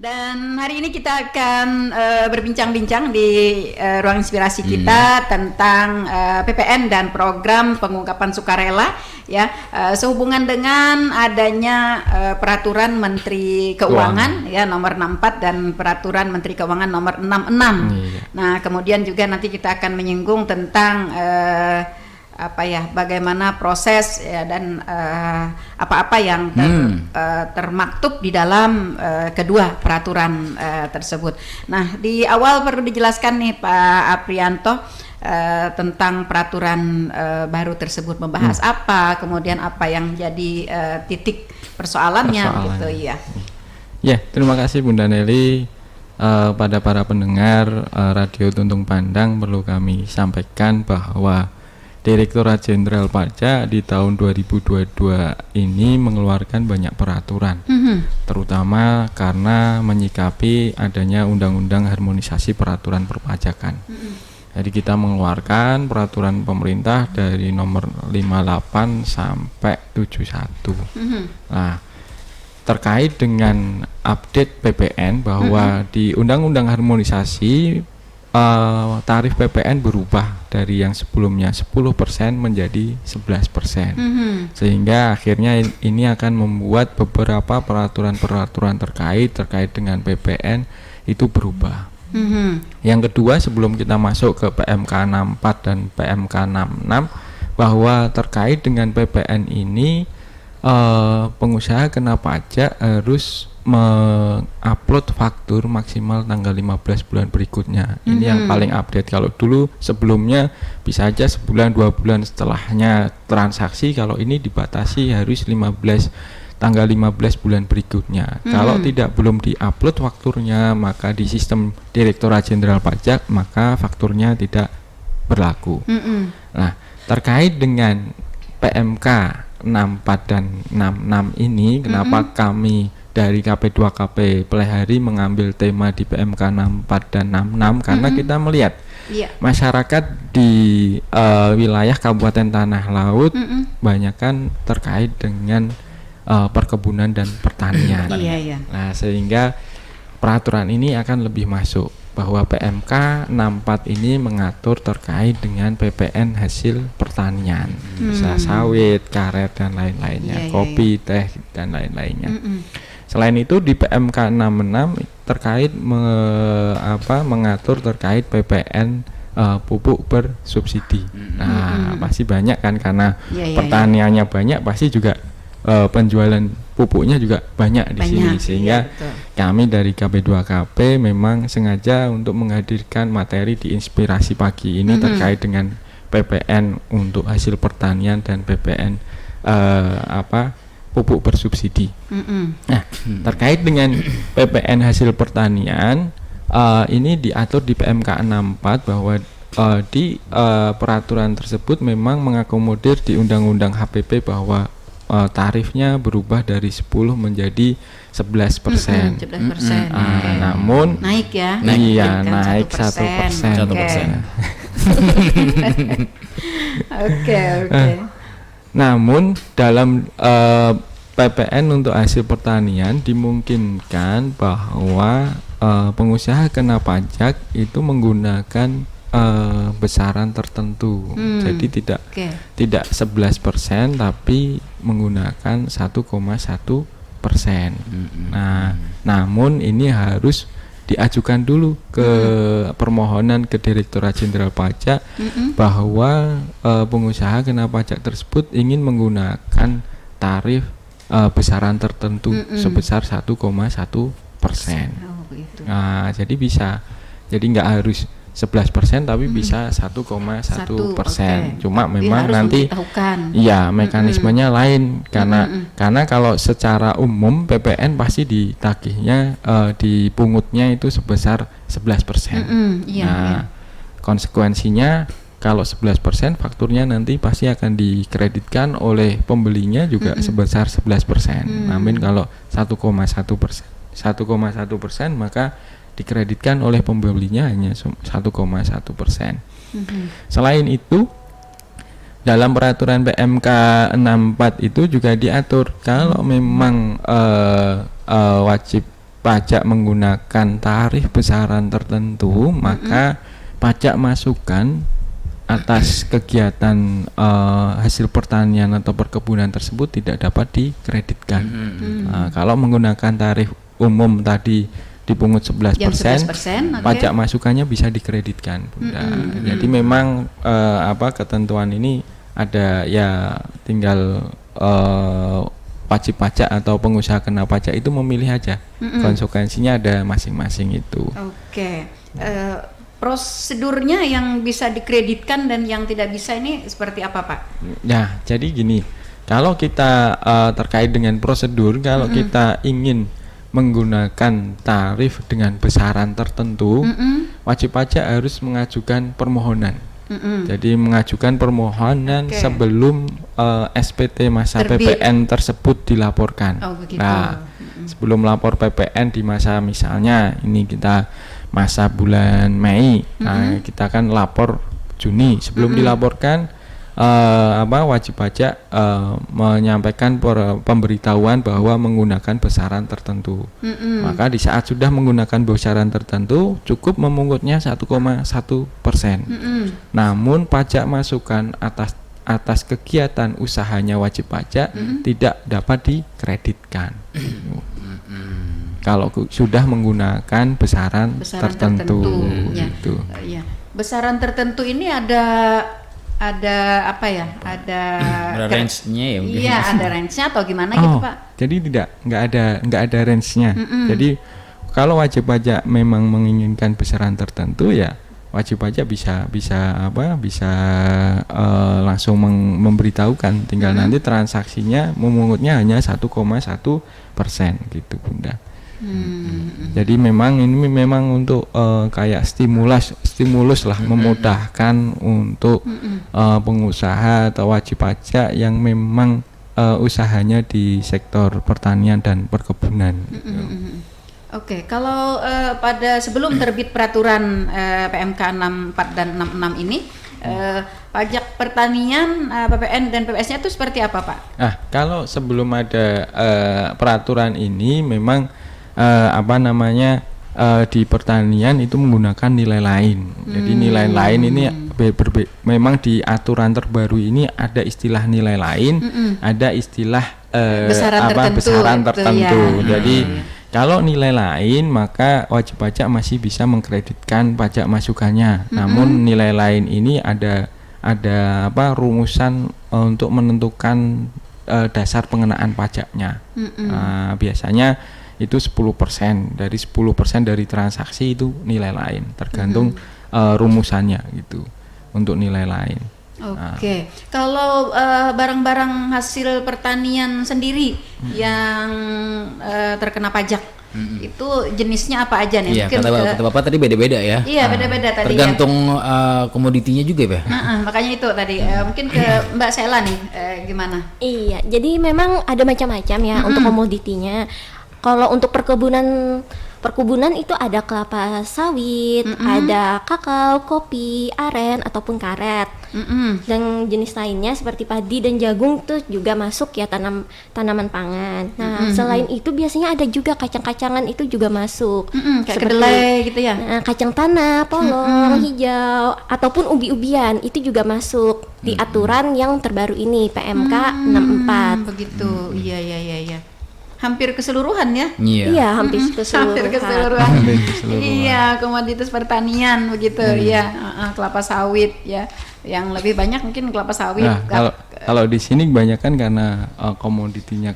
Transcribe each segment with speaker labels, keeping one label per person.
Speaker 1: Dan hari ini kita akan berbincang-bincang di ruang inspirasi kita tentang PPN dan program pengungkapan sukarela ya, sehubungan dengan adanya peraturan Menteri Keuangan ya nomor 64 dan peraturan Menteri Keuangan nomor 66. Nah, kemudian juga nanti kita akan menyinggung tentang bagaimana proses ya, dan apa-apa yang termaktub di dalam kedua peraturan tersebut. Nah, di awal perlu dijelaskan nih Pak Aprianto tentang peraturan baru tersebut membahas apa, kemudian apa yang jadi titik persoalannya gitu ya.
Speaker 2: Ya, terima kasih Bunda Nelly. Pada para pendengar Radio Tuntung Pandang, perlu kami sampaikan bahwa Direktorat Jenderal Pajak di tahun 2022 ini mengeluarkan banyak peraturan, terutama karena menyikapi adanya Undang-Undang Harmonisasi Peraturan Perpajakan. Jadi kita mengeluarkan peraturan pemerintah dari nomor 58 sampai 71. Nah, terkait dengan update PPN bahwa di Undang-Undang Harmonisasi tarif PPN berubah dari yang sebelumnya 10% menjadi 11%. Sehingga akhirnya ini akan membuat beberapa peraturan-peraturan terkait dengan PPN itu berubah. Yang kedua, sebelum kita masuk ke PMK 64 dan PMK 66, bahwa terkait dengan PPN ini pengusaha kena pajak harus mengupload faktur maksimal tanggal 15 bulan berikutnya. Ini yang paling update. Kalau dulu sebelumnya bisa aja sebulan 2 bulan setelahnya transaksi, kalau ini dibatasi harus tanggal 15 bulan berikutnya. Kalau belum diupload fakturnya, maka di sistem Direktorat Jenderal Pajak maka fakturnya tidak berlaku. Nah, terkait dengan PMK 64 dan 66 ini, kenapa kami dari KP2KP Pelihari mengambil tema di PMK 64 dan 66, karena kita melihat masyarakat di wilayah Kabupaten Tanah Laut banyakkan terkait dengan perkebunan dan pertanian. Nah, sehingga peraturan ini akan lebih masuk, bahwa PMK 64 ini mengatur terkait dengan PPN hasil pertanian, bisa sawit, karet dan lain-lainnya, kopi, teh dan lain-lainnya. Selain itu di PMK 66 terkait mengatur terkait PPN pupuk bersubsidi. Nah, pasti banyak kan, karena pertaniannya banyak, pasti juga penjualan pupuknya juga banyak di sini, sehingga kami dari KP2KP memang sengaja untuk menghadirkan materi di Inspirasi Pagi ini terkait dengan PPN untuk hasil pertanian dan PPN pupuk bersubsidi. Nah, terkait dengan PPN hasil pertanian ini diatur di PMK 64 bahwa di peraturan tersebut memang mengakomodir di Undang-Undang HPP bahwa tarifnya berubah dari 10 menjadi 11%.
Speaker 1: 11%.
Speaker 2: Namun
Speaker 1: naik ya?
Speaker 2: Naik 1%.
Speaker 1: Oke.
Speaker 2: Namun dalam PPN untuk hasil pertanian dimungkinkan bahwa pengusaha kena pajak itu menggunakan besaran tertentu. Jadi tidak 11% tapi menggunakan 1,1%. Nah, namun ini harus diajukan dulu ke permohonan ke Direktorat Jenderal Pajak bahwa pengusaha kena pajak tersebut ingin menggunakan tarif besaran tertentu sebesar 1,1%. Nah, jadi bisa. Jadi nggak harus 11% tapi bisa 1,1%. Cuma memang nanti mekanismenya lain, karena kalau secara umum PPN pasti ditagihnya dipungutnya itu sebesar 11%. Konsekuensinya kalau 11% fakturnya nanti pasti akan dikreditkan oleh pembelinya juga sebesar 11%. Namun kalau 1,1% maka dikreditkan oleh pembelinya hanya 1,1%. Selain itu, dalam peraturan PMK 64 itu juga diatur kalau memang wajib pajak menggunakan tarif besaran tertentu, maka pajak masukan atas kegiatan hasil pertanian atau perkebunan tersebut tidak dapat dikreditkan. Kalau menggunakan tarif umum tadi dipungut 11%, pajak masukannya bisa dikreditkan, Bunda. Jadi memang ketentuan ini ada, ya tinggal wajib pajak atau pengusaha kena pajak itu memilih aja. Konsekuensinya ada masing-masing itu.
Speaker 1: Oke. Prosedurnya yang bisa dikreditkan dan yang tidak bisa ini seperti apa, Pak?
Speaker 2: Ya, jadi gini, kalau kita terkait dengan prosedur, kalau kita ingin menggunakan tarif dengan besaran tertentu, wajib pajak harus mengajukan permohonan. Jadi mengajukan permohonan sebelum SPT masa
Speaker 1: terbit.
Speaker 2: PPN tersebut dilaporkan.
Speaker 1: Oh, begitu.
Speaker 2: Nah, sebelum lapor PPN di masa, misalnya ini kita masa bulan Mei, nah kita kan lapor Juni. Sebelum dilaporkan, wajib pajak menyampaikan pemberitahuan bahwa menggunakan besaran tertentu. Maka di saat sudah menggunakan besaran tertentu, cukup memungutnya 1,1%. Namun pajak masukan atas kegiatan usahanya wajib pajak tidak dapat dikreditkan. Kalau sudah menggunakan besaran tertentu.
Speaker 1: Gitu. Ya. Besaran tertentu ini ada apa ya? Ada
Speaker 3: range-nya ya mungkin.
Speaker 1: Iya, ada range-nya atau gimana gitu, Pak?
Speaker 2: Jadi nggak ada range-nya. Jadi kalau wajib pajak memang menginginkan besaran tertentu, ya wajib pajak bisa langsung memberitahukan. Tinggal nanti transaksinya memungutnya hanya 1,1% gitu, Bunda. Jadi memang ini memang untuk kayak stimulus lah, memudahkan untuk pengusaha atau wajib pajak yang memang usahanya di sektor pertanian dan perkebunan.
Speaker 1: Oke, kalau pada sebelum terbit peraturan PMK 64 dan 66 ini, pajak pertanian, PPN dan PPS-nya itu seperti apa, Pak?
Speaker 2: Kalau sebelum ada peraturan ini memang di pertanian itu menggunakan nilai lain. Jadi nilai lain ini memang di aturan terbaru ini ada istilah nilai lain, ada istilah besaran tertentu. Jadi kalau nilai lain, maka wajib pajak masih bisa mengkreditkan pajak masukannya. Namun nilai lain ini ada rumusan untuk menentukan dasar pengenaan pajaknya. Biasanya itu 10%. Dari 10% dari transaksi itu nilai lain, tergantung rumusannya gitu untuk nilai lain.
Speaker 1: Oke. Kalau barang-barang hasil pertanian sendiri yang terkena pajak, itu jenisnya apa aja nih?
Speaker 3: Iya, kata Bapak tadi beda-beda ya.
Speaker 1: Iya, beda-beda tadi.
Speaker 3: Tergantung komoditinya juga, Pak.
Speaker 1: Makanya itu tadi. Mungkin ke Mbak Sela nih, gimana?
Speaker 4: Iya, jadi memang ada macam-macam ya untuk komoditinya. Kalau untuk perkebunan itu ada kelapa sawit, ada kakao, kopi, aren ataupun karet. Dan jenis lainnya seperti padi dan jagung tuh juga masuk ya, tanaman pangan. Nah, selain itu biasanya ada juga kacang-kacangan itu juga masuk.
Speaker 1: Kayak kedelai gitu ya.
Speaker 4: Kacang tanah, polong, hijau ataupun ubi-ubian itu juga masuk di aturan yang terbaru ini PMK 64.
Speaker 1: Begitu. Iya. Hampir keseluruhan ya?
Speaker 4: Iya, hampir keseluruhan.
Speaker 1: Iya, komoditas pertanian begitu. Iya, kelapa sawit ya. Yang lebih banyak mungkin kelapa sawit.
Speaker 2: Nah, kalau di sini kebanyakan karena komoditinya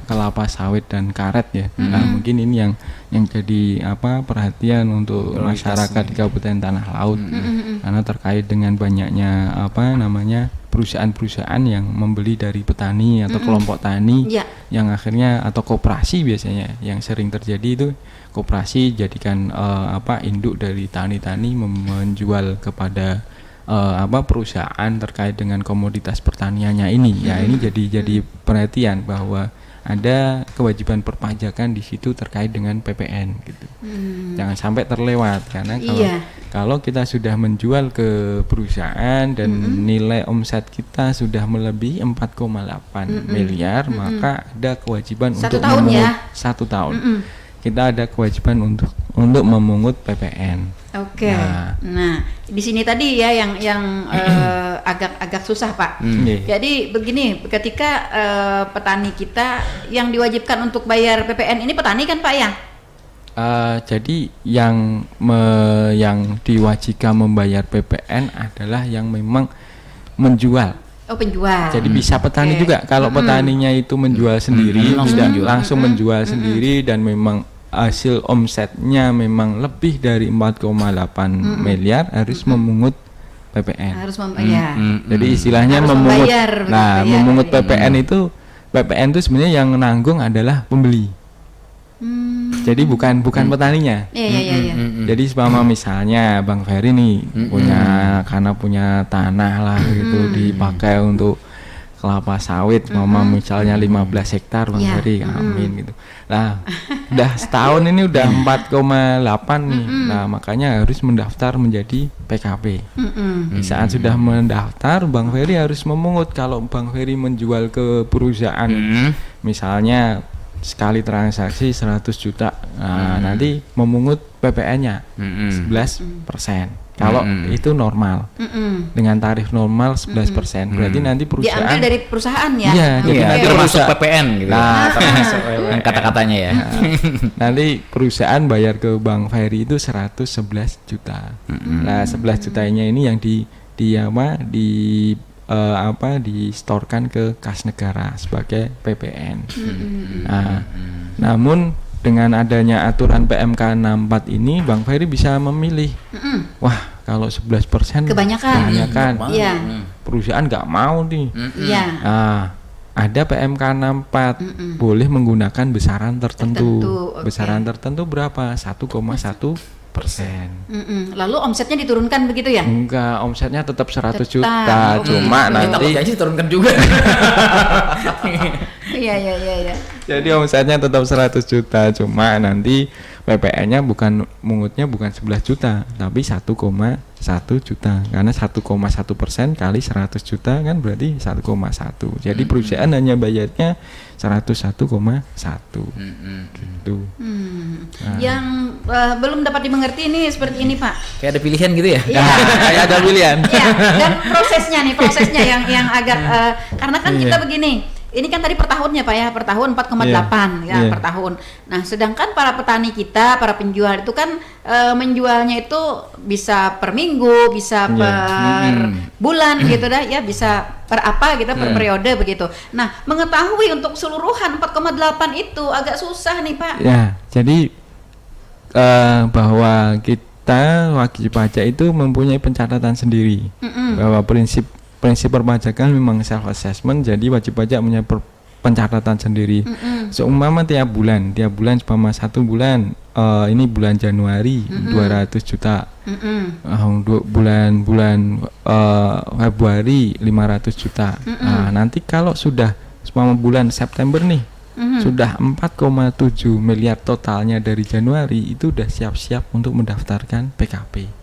Speaker 2: kelapa sawit dan karet ya. Nah, mungkin ini yang jadi perhatian untuk masyarakat di Kabupaten Tanah Laut. Karena terkait dengan banyaknya perusahaan-perusahaan yang membeli dari petani atau kelompok tani yang akhirnya, atau koperasi biasanya yang sering terjadi itu, koperasi jadikan induk dari tani-tani menjual kepada perusahaan terkait dengan komoditas pertaniannya ini. Ya, ini jadi perhatian bahwa ada kewajiban perpajakan di situ terkait dengan PPN gitu. Jangan sampai terlewat, karena kalau kita sudah menjual ke perusahaan dan nilai omset kita sudah melebihi 4,8 miliar, maka ada kewajiban untuk
Speaker 1: tahun
Speaker 2: memungut
Speaker 1: ya?
Speaker 2: 1 tahun. kita ada kewajiban untuk memungut PPN.
Speaker 1: Oke. Nah, di sini tadi ya yang agak susah, Pak.
Speaker 2: Iya.
Speaker 1: Jadi begini, ketika petani kita yang diwajibkan untuk bayar PPN ini petani kan, Pak ya?
Speaker 2: Jadi yang diwajibkan membayar PPN adalah yang memang menjual.
Speaker 1: Oh, penjual.
Speaker 2: Jadi bisa petani juga. Kalau petaninya itu menjual sendiri, langsung menjual sendiri dan memang hasil omsetnya memang lebih dari 4,8 miliar harus memungut PPN.
Speaker 1: Harus membayar.
Speaker 2: Jadi istilahnya
Speaker 1: Harus
Speaker 2: memungut.
Speaker 1: membayar,
Speaker 2: Nah,
Speaker 1: membayar.
Speaker 2: memungut PPN itu sebenarnya yang nanggung adalah pembeli. Jadi bukan petaninya.
Speaker 1: Iya.
Speaker 2: Jadi seumpama misalnya Bang Ferry nih punya tanah lah gitu dipakai untuk kelapa sawit, misalnya 15 hektar Bang Ferry, amin gitu. Nah, udah setahun ini udah 4,8 nih. Nah, makanya harus mendaftar menjadi PKP. Di saat sudah mendaftar, Bang Ferry harus memungut. Kalau Bang Ferry menjual ke perusahaan, misalnya sekali transaksi 100 juta, nah, nanti memungut PPN-nya 11%. Kalau itu normal, dengan tarif normal 11%, berarti nanti perusahaan
Speaker 1: Diambil dari perusahaan ya?
Speaker 2: Iya, jadi
Speaker 3: Iya,
Speaker 2: nanti
Speaker 3: termasuk PPN gitu.
Speaker 2: Nah,
Speaker 3: termasuk kata-katanya ya.
Speaker 2: nanti perusahaan bayar ke Bang Ferry itu 111 juta. Nah, 11 jutanya ini yang distorkan ke kas negara sebagai PPN. Nah, namun dengan adanya aturan PMK 64 ini, Bang Ferry bisa memilih. Wah, kalau 11%
Speaker 1: Kebanyakan. Iya.
Speaker 2: Perusahaan nggak mau nih.
Speaker 1: Iya.
Speaker 2: Nah, ada PMK 64 boleh menggunakan besaran tertentu.
Speaker 1: Oke.
Speaker 2: Besaran tertentu berapa? 1,1%.
Speaker 1: Lalu omsetnya diturunkan begitu ya?
Speaker 2: Enggak, omsetnya tetap 100
Speaker 1: Tetap.
Speaker 2: juta,
Speaker 1: Oh,
Speaker 2: cuma
Speaker 1: begitu.
Speaker 3: Takut
Speaker 2: nanti
Speaker 3: gaji turunkan juga.
Speaker 1: Iya.
Speaker 2: jadi omsetnya tetap 100 juta, cuma nanti PPN-nya mungutnya bukan 11 juta, tapi 1,1 juta. Karena 1,1% kali 100 juta kan berarti 1,1. Jadi perusahaan hanya bayarnya 101,1. Gitu.
Speaker 1: Yang belum dapat dimengerti ini seperti ini, Pak.
Speaker 3: Kayak ada pilihan gitu ya.
Speaker 1: Iya.
Speaker 2: Kayak ada pilihan.
Speaker 1: Iya, dan prosesnya yang agak karena kan kita begini. Ini kan tadi per tahunnya, Pak ya, per tahun 4,8 ya
Speaker 2: Iya.
Speaker 1: per tahun. Nah, sedangkan para petani kita, para penjual itu kan menjualnya itu bisa per minggu, bisa per bulan gitu dah ya, bisa per apa gitu, per periode begitu. Nah, mengetahui untuk keseluruhan 4,8 itu agak susah nih, Pak.
Speaker 2: Ya, jadi bahwa kita wajib pajak itu mempunyai pencatatan sendiri. Bahwa prinsip perpajakan memang self assessment, jadi wajib pajak punya pencatatan sendiri. Seumpama tiap bulan seumpama 1 bulan, ini bulan Januari 200 juta, bulan Februari 500 juta. Nah, nanti kalau sudah seumpama bulan September nih sudah 4,7 miliar totalnya dari Januari, itu udah siap-siap untuk mendaftarkan PKP.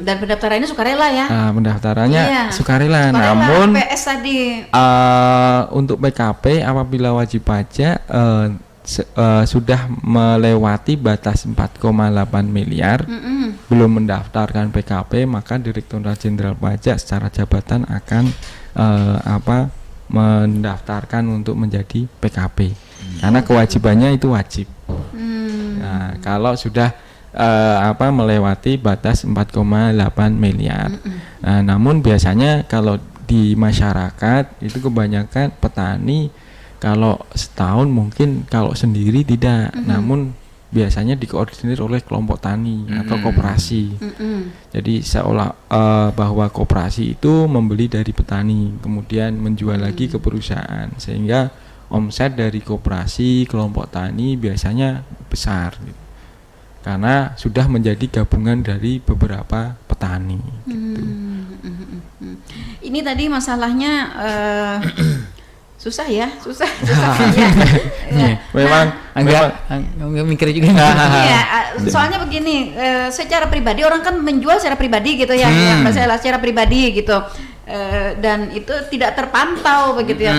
Speaker 1: Dan pendaftarannya sukarela ya?
Speaker 2: Pendaftarannya
Speaker 1: Iya.
Speaker 2: sukarela, namun
Speaker 1: PS tadi.
Speaker 2: untuk PKP apabila wajib pajak sudah melewati batas 4,8 miliar belum mendaftarkan PKP, maka Direktorat Jenderal Pajak secara jabatan akan mendaftarkan untuk menjadi PKP karena kewajibannya itu wajib. Nah, kalau sudah melewati batas 4,8 miliar. Nah, namun biasanya kalau di masyarakat itu kebanyakan petani kalau setahun mungkin kalau sendiri tidak, namun biasanya dikoordinir oleh kelompok tani atau koperasi. Jadi seolah bahwa koperasi itu membeli dari petani kemudian menjual lagi ke perusahaan, sehingga omset dari koperasi kelompok tani biasanya besar gitu. Karena sudah menjadi gabungan dari beberapa petani gitu.
Speaker 1: Ini tadi masalahnya susah ya.
Speaker 2: Memang
Speaker 3: Enggak mikir juga.
Speaker 1: Iya, soalnya begini, secara pribadi orang kan menjual secara pribadi gitu ya, secara pribadi gitu. Dan itu tidak terpantau begitu ya,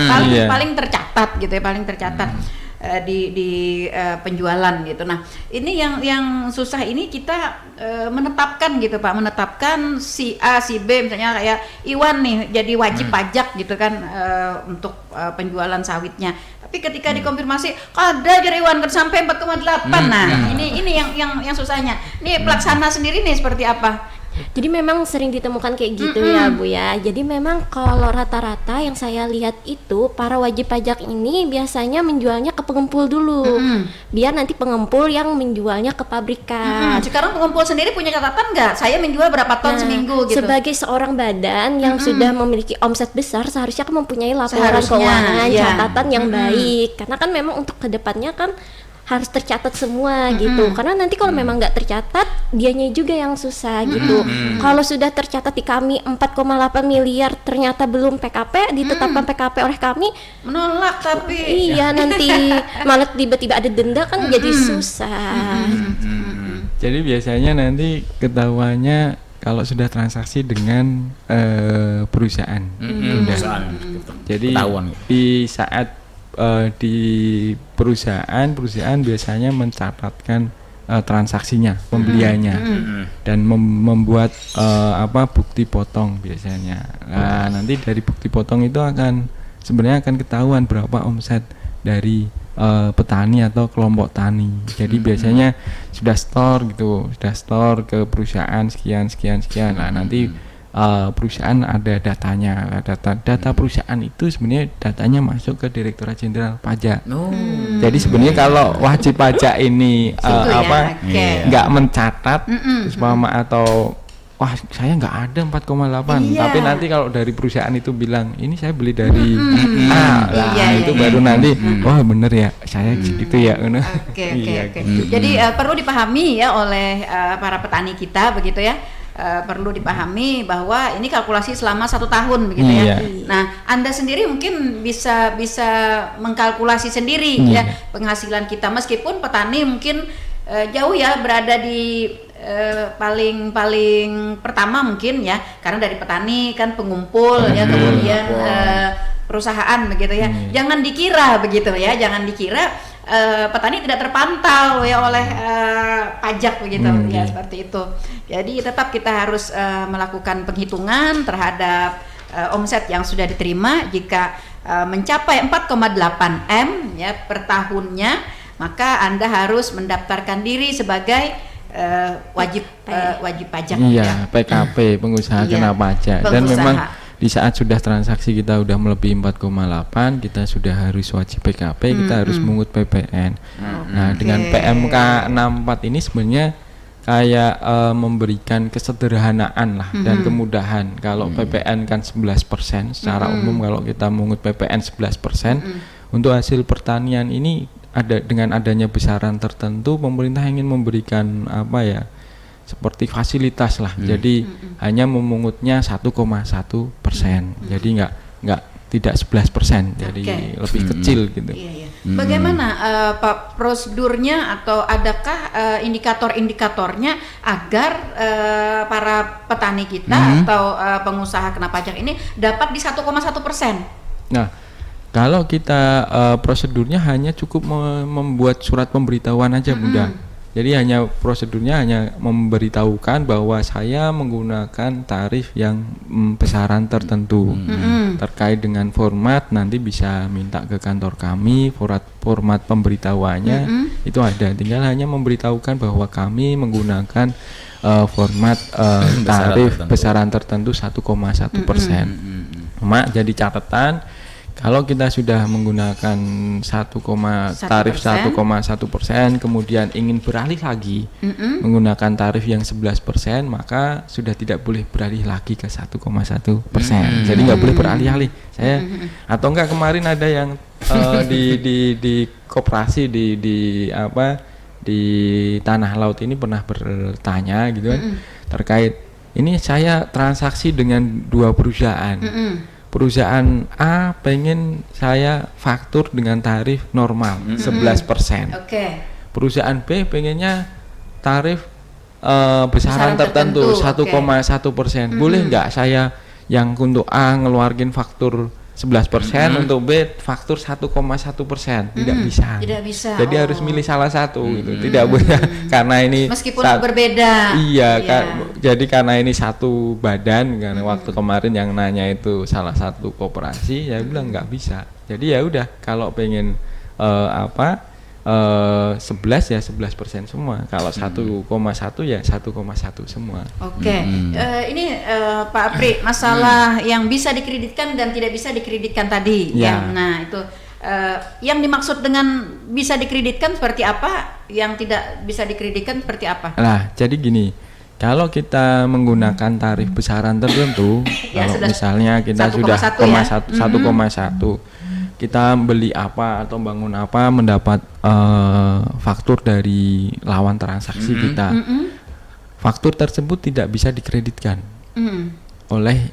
Speaker 1: paling tercatat gitu ya, paling tercatat. di penjualan gitu. Nah, ini yang susah ini kita menetapkan gitu Pak, menetapkan si A, si B misalnya kayak Iwan nih jadi wajib pajak gitu kan untuk penjualan sawitnya. Tapi ketika dikonfirmasi ada aja Iwan kan sampai 4,8. Nah, ini yang susahnya. Nih pelaksana sendiri nih seperti apa?
Speaker 4: Jadi memang sering ditemukan kayak gitu ya Bu ya. Jadi memang kalau rata-rata yang saya lihat itu para wajib pajak ini biasanya menjualnya ke pengempul dulu, biar nanti pengempul yang menjualnya ke pabrikan.
Speaker 1: Sekarang pengumpul sendiri punya catatan nggak? Saya menjual berapa ton seminggu gitu?
Speaker 4: Sebagai seorang badan yang sudah memiliki omset besar, seharusnya kan mempunyai laporan
Speaker 1: Seharusnya,
Speaker 4: keuangan,
Speaker 1: iya.
Speaker 4: catatan yang baik. Karena kan memang untuk kedepannya kan harus tercatat semua gitu. Karena nanti kalau memang nggak tercatat, dianya juga yang susah gitu. Kalau sudah tercatat di kami 4,8 miliar ternyata belum PKP, ditetapkan PKP oleh kami,
Speaker 1: Menolak tapi.
Speaker 4: iya nanti malah tiba-tiba ada denda kan jadi susah.
Speaker 2: Jadi biasanya nanti ketahuannya kalau sudah transaksi dengan perusahaan. Udah.
Speaker 3: Perusahaan.
Speaker 2: Jadi
Speaker 3: Ketahuan.
Speaker 2: di saat di perusahaan biasanya mencatatkan transaksinya, pembeliannya, dan membuat bukti potong biasanya. Nah, nanti dari bukti potong itu sebenarnya akan ketahuan berapa omset dari petani atau kelompok tani. Jadi biasanya sudah store ke perusahaan sekian. Nah, nanti perusahaan ada datanya. Data perusahaan itu sebenarnya datanya masuk ke Direktorat Jenderal Pajak. Jadi sebenarnya kalau wajib pajak ini nggak mencatat atau wah saya nggak ada 4,8, tapi nanti kalau dari perusahaan itu bilang ini saya beli dari A, itu baru nanti wah bener ya saya gitu ya.
Speaker 1: Oke. Jadi perlu dipahami ya oleh para petani kita begitu ya. Perlu dipahami bahwa ini kalkulasi selama 1 tahun begitu ya. Nah, Anda sendiri mungkin bisa mengkalkulasi sendiri ya penghasilan kita, meskipun petani mungkin jauh ya berada di paling pertama mungkin ya, karena dari petani kan pengumpul ya, kemudian perusahaan begitu ya. Jangan dikira begitu ya, jangan dikira petani tidak terpantau ya oleh pajak begitu ya, seperti itu. Jadi tetap kita harus melakukan penghitungan terhadap omset yang sudah diterima. Jika mencapai 4,8 M ya per tahunnya, maka Anda harus mendaftarkan diri sebagai wajib pajak ya.
Speaker 2: PKP, pengusaha kena pajak. Dan memang di saat sudah transaksi kita udah melebihi 4,8, kita sudah harus wajib PKP, kita harus mungut PPN. Nah, dengan PMK 64 ini sebenarnya kayak memberikan kesederhanaan lah dan kemudahan. Kalau PPN kan 11%, secara umum kalau kita mungut PPN 11%, untuk hasil pertanian ini dengan adanya besaran tertentu, pemerintah ingin memberikan seperti fasilitas lah. Jadi hanya memungutnya 1,1%. Jadi tidak 11%. Jadi lebih kecil gitu.
Speaker 1: Iya. Bagaimana Pak prosedurnya, atau adakah indikator-indikatornya agar para petani kita atau pengusaha kena pajak ini dapat di 1,1%?
Speaker 2: Nah, kalau kita prosedurnya hanya cukup membuat surat pemberitahuan aja, Bunda. Jadi prosedurnya hanya memberitahukan bahwa saya menggunakan tarif yang besaran tertentu. Terkait dengan format, nanti bisa minta ke kantor kami, format pemberitahuannya itu ada. Tinggal hanya memberitahukan bahwa kami menggunakan format tarif besaran tertentu 1,1%. Jadi catatan, kalau kita sudah menggunakan tarif 1,1%, kemudian ingin beralih lagi menggunakan tarif yang 11%, maka sudah tidak boleh beralih lagi ke 1,1%. Jadi nggak boleh beralih-alih. Atau enggak, kemarin ada yang di koperasi di Tanah Laut ini pernah bertanya gitu kan, terkait ini saya transaksi dengan 2 perusahaan. Perusahaan A pengen saya faktur dengan tarif normal 11%. Perusahaan B pengennya tarif besaran tertentu 1,1%. Boleh nggak saya yang untuk A ngeluarin faktur 11%, untuk B faktur 1,1%. Tidak bisa.
Speaker 1: Tidak bisa.
Speaker 2: Jadi harus milih salah satu gitu. Tidak boleh karena ini
Speaker 1: Meskipun berbeda.
Speaker 2: Iya, jadi karena ini satu badan, karena waktu kemarin yang nanya itu salah satu koperasi, ya bilang nggak bisa. Jadi ya udah, kalau pengen 11 ya 11% semua. Kalau 1,1 ya 1,1 semua.
Speaker 1: Oke. Ini Pak Apri, masalah yang bisa dikreditkan dan tidak bisa dikreditkan tadi.
Speaker 2: Ya.
Speaker 1: Nah itu yang dimaksud dengan bisa dikreditkan seperti apa? Yang tidak bisa dikreditkan seperti apa?
Speaker 2: Nah, jadi gini. Kalau kita menggunakan tarif besaran tertentu,
Speaker 1: Ya,
Speaker 2: kalau
Speaker 1: sudah
Speaker 2: misalnya kita
Speaker 1: 1,1
Speaker 2: sudah
Speaker 1: ya?
Speaker 2: 1,1, kita beli apa atau bangun apa, mendapat faktur dari lawan transaksi kita. Faktur tersebut tidak bisa dikreditkan oleh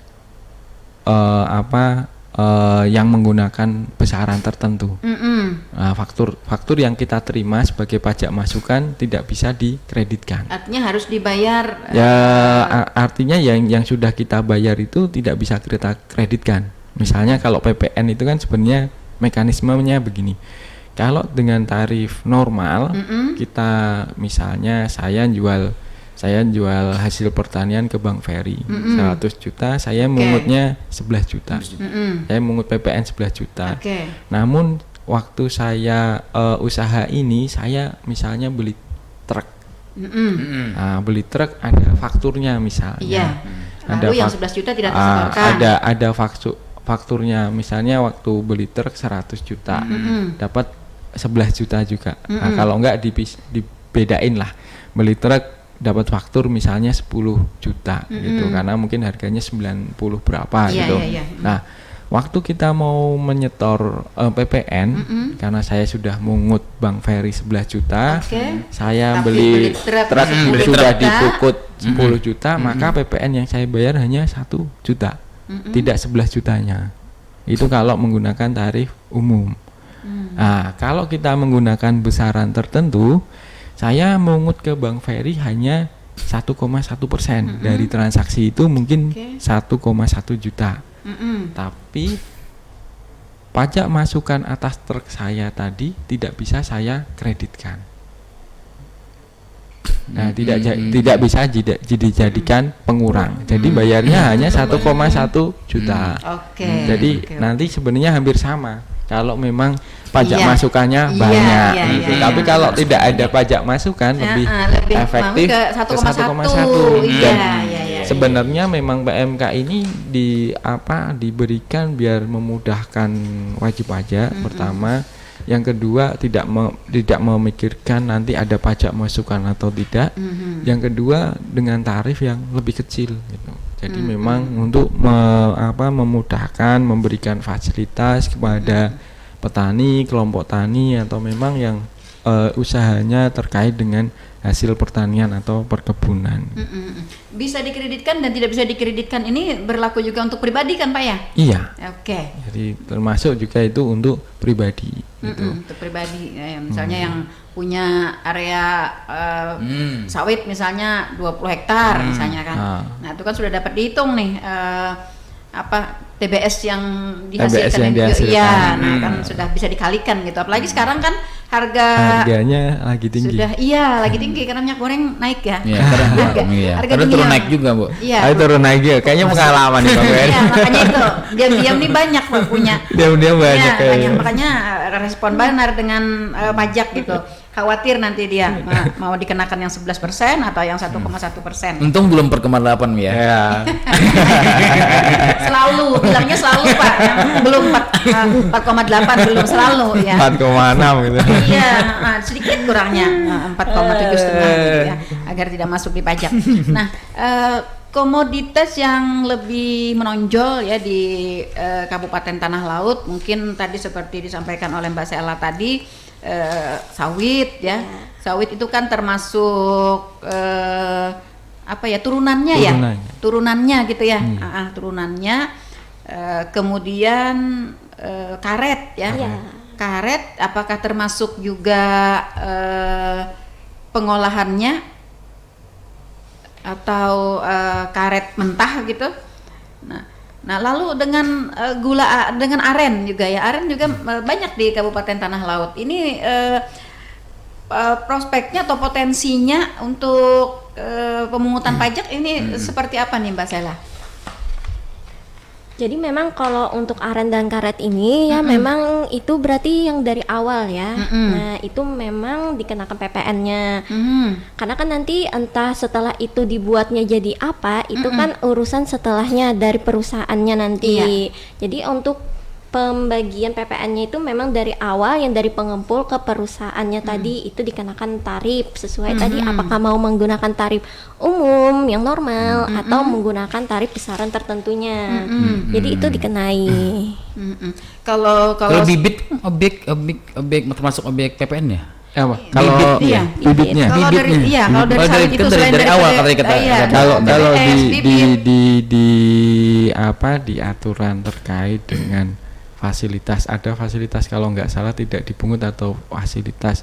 Speaker 2: yang menggunakan besaran tertentu. Nah, faktur yang kita terima sebagai pajak masukan tidak bisa dikreditkan.
Speaker 1: Artinya harus dibayar.
Speaker 2: Ya, artinya yang sudah kita bayar itu tidak bisa kita kreditkan. Misalnya kalau PPN itu kan sebenarnya mekanismenya begini. Kalau dengan tarif normal, kita misalnya saya jual hasil pertanian ke Bank Ferry 100 juta, saya mungutnya 11 juta. Saya mungut PPN 11 juta. Namun waktu saya usaha ini, saya misalnya beli truk. Nah, beli truk ada fakturnya misalnya.
Speaker 1: Iya. Lalu yang 11 juta tidak tersetorkan.
Speaker 2: Ada fakturnya, misalnya waktu beli truk 100 juta, dapat 11 juta juga. Nah, kalau enggak dibedain lah, beli truk dapat faktur misalnya 10 juta gitu, karena mungkin harganya 90 berapa gitu. Nah, waktu kita mau menyetor PPN, karena saya sudah mungut Bank Ferry 11 juta, saya beli truk sudah dipukut 10 juta, maka PPN yang saya bayar hanya 1 juta, tidak 11 jutanya. Itu kalau menggunakan tarif umum. Nah, kalau kita menggunakan besaran tertentu, saya mungut ke Bank Ferry hanya 1,1% dari transaksi itu, mungkin 1,1 juta. Tapi pajak masukan atas truk saya tadi tidak bisa saya kreditkan. Nah, tidak bisa dijadikan pengurang. Jadi bayarnya hanya 1,1 juta. Jadi nanti sebenarnya hampir sama. Kalau memang pajak masukannya banyak, gitu. Tapi kalau tidak ada pajak masukan, lebih efektif ke 1,1. Dan sebenarnya memang PMK ini diberikan biar memudahkan wajib pajak. Pertama, yang kedua tidak memikirkan nanti ada pajak masukan atau tidak. Yang kedua dengan tarif yang lebih kecil, gitu. Jadi memang untuk memudahkan, memberikan fasilitas kepada petani, kelompok tani, atau memang yang usahanya terkait dengan hasil pertanian atau perkebunan.
Speaker 1: Bisa dikreditkan dan tidak bisa dikreditkan ini berlaku juga untuk pribadi kan Pak ya?
Speaker 2: Iya.
Speaker 1: Oke.
Speaker 2: Jadi termasuk juga itu untuk pribadi. Gitu.
Speaker 1: Untuk pribadi, misalnya yang punya area sawit misalnya 20 hektar misalnya kan. Nah itu kan sudah dapat dihitung nih TBS yang dihasilkan. Iya, nah kan sudah bisa dikalikan gitu. Apalagi sekarang kan harganya
Speaker 2: lagi tinggi.
Speaker 1: Lagi tinggi karena minyak goreng naik ya.
Speaker 3: Harga turun naik juga, Bu.
Speaker 1: Iya.
Speaker 2: Turun naik ya. Kayaknya pengalaman nih Pak Ferry.
Speaker 1: Iya, makanya itu diam-diam nih banyak punya.
Speaker 2: Diam-diam banyak
Speaker 1: kayaknya. Makanya respon benar dengan pajak gitu. Khawatir nanti dia mau dikenakan yang 11% atau yang 1,1%.
Speaker 3: Untung belum perkemar 8 ya.
Speaker 1: Selalu bilangnya selalu Pak, yang belum 4,8 belum selalu ya.
Speaker 2: 4,6 gitu.
Speaker 1: Iya, sedikit kurangnya 4,7 setengah gitu ya, agar tidak masuk di pajak. Nah, komoditas yang lebih menonjol ya di Kabupaten Tanah Laut, mungkin tadi seperti disampaikan oleh Mbak Sela tadi, sawit ya. Sawit itu kan termasuk turunannya gitu ya. Turunannya kemudian karet ya. Karet apakah termasuk juga pengolahannya atau karet mentah gitu. Nah, Nah, lalu dengan dengan aren juga ya. Aren juga banyak di Kabupaten Tanah Laut. Ini prospeknya atau potensinya untuk pemungutan pajak ini seperti apa nih Mbak Sela?
Speaker 4: Jadi memang kalau untuk aren dan karet ini ya memang itu berarti yang dari awal ya. Nah itu memang dikenakan PPN-nya. Karena kan nanti entah setelah itu dibuatnya jadi apa, itu kan urusan setelahnya dari perusahaannya nanti. Iya. Jadi untuk pembagian PPN-nya itu memang dari awal yang dari pengempul ke perusahaannya tadi itu dikenakan tarif sesuai tadi apakah mau menggunakan tarif umum yang normal atau menggunakan tarif besaran tertentunya. Jadi itu dikenai.
Speaker 1: Kalau
Speaker 3: bibit objek termasuk objek PPN ya?
Speaker 2: Kalau bibitnya,
Speaker 1: kalau dari sawit itu selain
Speaker 3: dari awal kata
Speaker 2: kalau di aturan terkait dengan fasilitas, ada fasilitas kalau nggak salah tidak dipungut atau fasilitas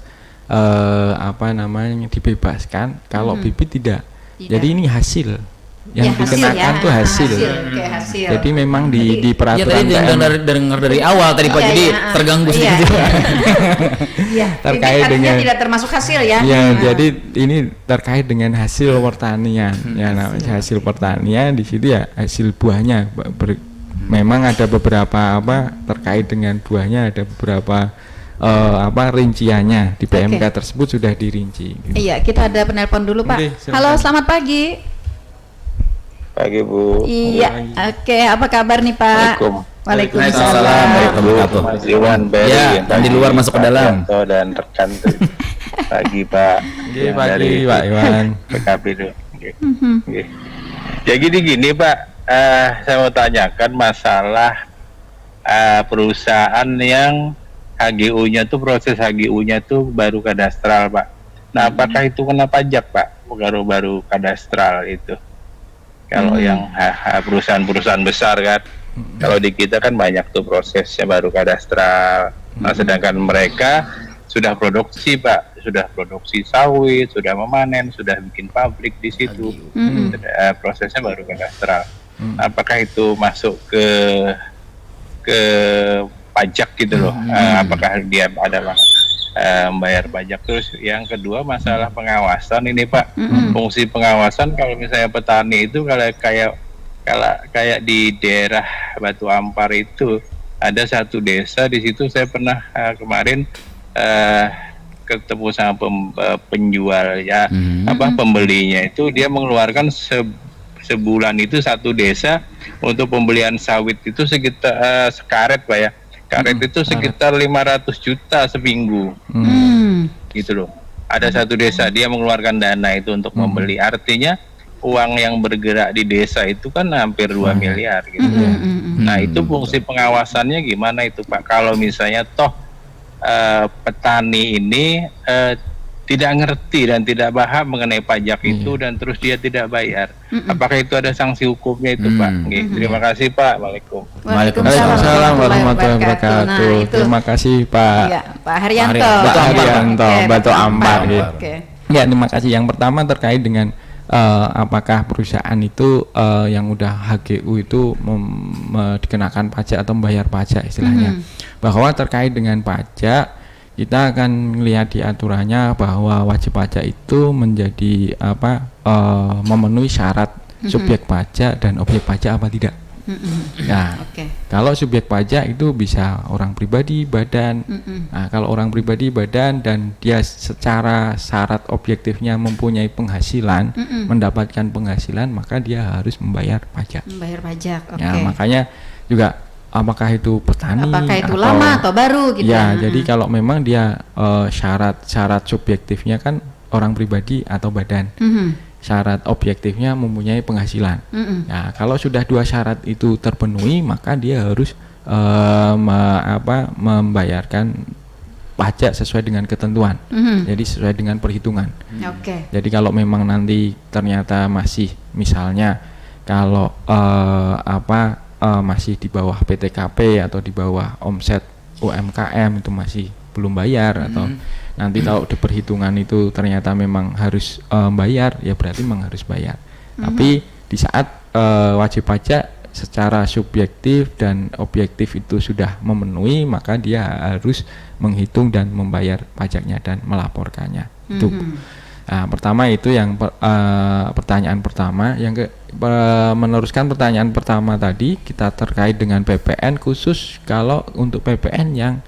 Speaker 2: dibebaskan, kalau bibit tidak. Jadi ini hasil yang dikenakan tuh hasil. Jadi memang di peraturan
Speaker 3: ya, tadi dengar dari awal tadi Pak, jadi terganggu sedikit.
Speaker 2: Terkait dengan
Speaker 1: tidak termasuk hasil ya.
Speaker 2: Ya, jadi ini terkait dengan hasil pertanian. Ya, namanya hasil pertanian di situ ya hasil buahnya. Memang ada beberapa terkait dengan buahnya, ada beberapa rinciannya di PMK tersebut sudah dirinci. Gitu.
Speaker 1: Iya, kita ada penelpon dulu Pak. Halo, selamat pagi.
Speaker 5: Pagi Bu.
Speaker 1: Iya, apa kabar nih Pak?
Speaker 3: Waalaikumsalam.
Speaker 5: Mas Iwan Beri
Speaker 3: yang di luar masuk ke dalam.
Speaker 5: Dan rekan pagi Pak.
Speaker 2: Pagi Pak Iwan.
Speaker 5: PKB itu. Jadi gini Pak. Saya mau tanyakan masalah perusahaan yang HGU-nya tuh proses HGU-nya tuh baru kadastral Pak. Nah apakah itu kena pajak Pak? Baru kadastral itu. Kalau yang perusahaan-perusahaan besar kan, kalau di kita kan banyak tuh prosesnya baru kadastral. Nah sedangkan mereka sudah produksi Pak, sudah produksi sawit, sudah memanen, sudah bikin pabrik di situ. Prosesnya baru kadastral. Apakah itu masuk ke pajak gitu loh? Apakah dia adalah membayar pajak? Terus yang kedua masalah pengawasan ini Pak. Fungsi pengawasan kalau misalnya petani itu kayak di daerah Batu Ampar itu ada satu desa di situ saya pernah kemarin ketemu sama penjual ya pembelinya itu dia mengeluarkan sebulan itu satu desa untuk pembelian sawit itu sekitar sekaret Pak ya. Karet itu sekitar 500 juta seminggu. Gitu loh. Ada satu desa dia mengeluarkan dana itu untuk membeli. Artinya uang yang bergerak di desa itu kan hampir 2 miliar gitu. Nah, itu fungsi pengawasannya gimana itu Pak? Kalau misalnya toh petani ini tidak ngerti dan tidak paham mengenai pajak itu dan terus dia tidak bayar. Apakah itu ada sanksi hukumnya itu Pak? Terima kasih Pak.
Speaker 2: Waalaikumsalam warahmatullahi wabarakatuh. Terima kasih Pak.
Speaker 1: Ya, Pak Haryanto.
Speaker 2: Batu Ampar. Ya, terima kasih. Yang pertama terkait dengan apakah perusahaan itu yang udah HGU itu dikenakan pajak atau membayar pajak istilahnya. Bahwa terkait dengan pajak kita akan melihat di aturannya bahwa wajib pajak itu menjadi memenuhi syarat subjek pajak dan objek pajak apa tidak. Nah, kalau subjek pajak itu bisa orang pribadi, badan. Nah, kalau orang pribadi, badan dan dia secara syarat objektifnya mempunyai penghasilan, mendapatkan penghasilan, maka dia harus membayar pajak. Ya, makanya juga apakah itu petani,
Speaker 1: apakah itu lama atau baru gitu.
Speaker 2: Ya, jadi kalau memang dia syarat subjektifnya kan orang pribadi atau badan. Syarat objektifnya mempunyai penghasilan. Nah, kalau sudah dua syarat itu terpenuhi, maka dia harus membayarkan pajak sesuai dengan ketentuan. Jadi sesuai dengan perhitungan. Jadi kalau memang nanti ternyata masih misalnya kalau masih di bawah PTKP atau di bawah omset UMKM itu masih belum bayar atau nanti kalau di perhitungan itu ternyata memang harus bayar, ya berarti memang harus bayar. Tapi di saat wajib pajak secara subjektif dan objektif itu sudah memenuhi, maka dia harus menghitung dan membayar pajaknya dan melaporkannya. Itu. Nah, pertama itu yang pertanyaan pertama. Meneruskan pertanyaan pertama tadi, kita terkait dengan PPN, khusus kalau untuk PPN yang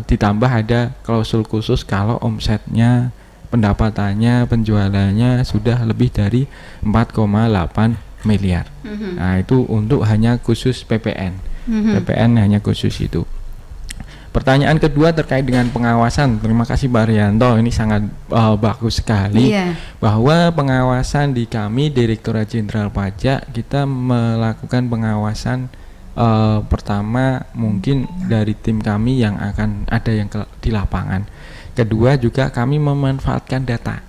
Speaker 2: ditambah ada klausul khusus kalau omsetnya, pendapatannya, penjualannya sudah lebih dari 4,8 miliar. Nah, itu untuk hanya khusus PPN. PPN hanya khusus itu. Pertanyaan kedua terkait dengan pengawasan. Terima kasih Pak Rianto, ini sangat bagus sekali. Bahwa pengawasan di kami Direktorat Jenderal Pajak, kita melakukan pengawasan pertama mungkin dari tim kami yang akan ada yang di lapangan. Kedua juga kami memanfaatkan data.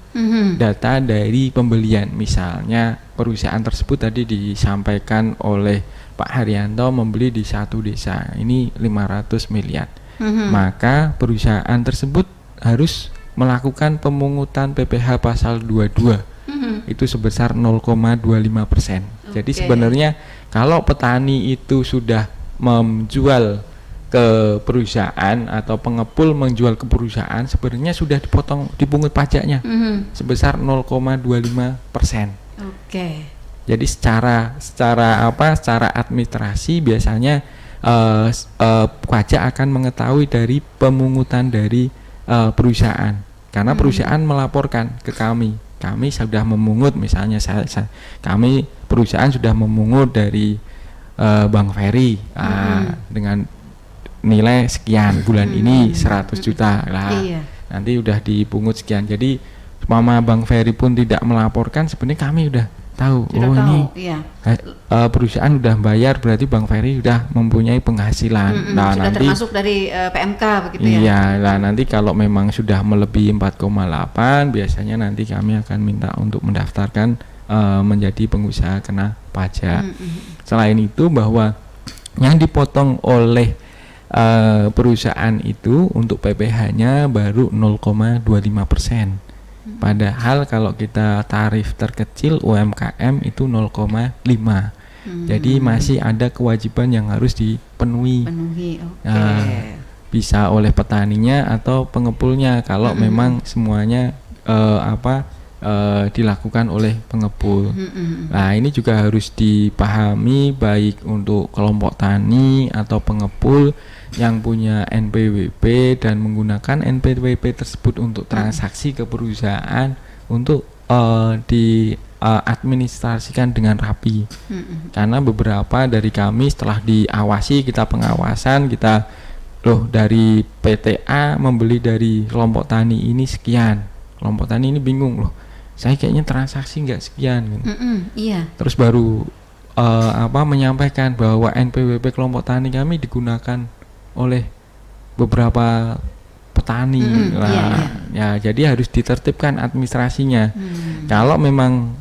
Speaker 2: Data dari pembelian, misalnya perusahaan tersebut tadi disampaikan oleh Pak Haryanto membeli di satu desa ini 500 miliar. Maka perusahaan tersebut harus melakukan pemungutan PPh pasal 22 itu sebesar 0,25%. Jadi sebenarnya kalau petani itu sudah menjual ke perusahaan atau pengepul menjual ke perusahaan, sebenarnya sudah dipungut pajaknya sebesar 0,25%. Jadi secara administrasi biasanya pajak akan mengetahui dari pemungutan dari perusahaan, karena perusahaan melaporkan ke kami sudah memungut, misalnya kami perusahaan sudah memungut dari Bank Ferry dengan nilai sekian, bulan ini 100 juta lah, nanti udah dipungut sekian. Jadi mama Bank Ferry pun tidak melaporkan, sebenarnya kami udah tahu, ini perusahaan udah bayar, berarti Bank Ferry sudah mempunyai penghasilan.
Speaker 1: Sudah nanti termasuk dari PMK begitu ya.
Speaker 2: Iya, lah nanti kalau memang sudah melebihi 4,8, biasanya nanti kami akan minta untuk mendaftarkan menjadi pengusaha kena pajak. Selain itu, bahwa yang dipotong oleh perusahaan itu untuk PPh-nya baru 0,25%. Padahal kalau kita tarif terkecil UMKM itu 0,5. Jadi masih ada kewajiban yang harus dipenuhi. Bisa oleh petaninya atau pengepulnya kalau memang semuanya dilakukan oleh pengepul. Nah, ini juga harus dipahami baik untuk kelompok tani atau pengepul yang punya NPWP dan menggunakan NPWP tersebut untuk transaksi ke perusahaan untuk diadministrasikan dengan rapi. Karena beberapa dari kami setelah diawasi, kita pengawasan, kita dari PTA membeli dari kelompok tani ini sekian, kelompok tani ini bingung, saya kayaknya transaksi nggak sekian gitu. Terus baru menyampaikan bahwa NPWP kelompok tani kami digunakan oleh beberapa petani. Ya, jadi harus ditertibkan administrasinya. Kalau memang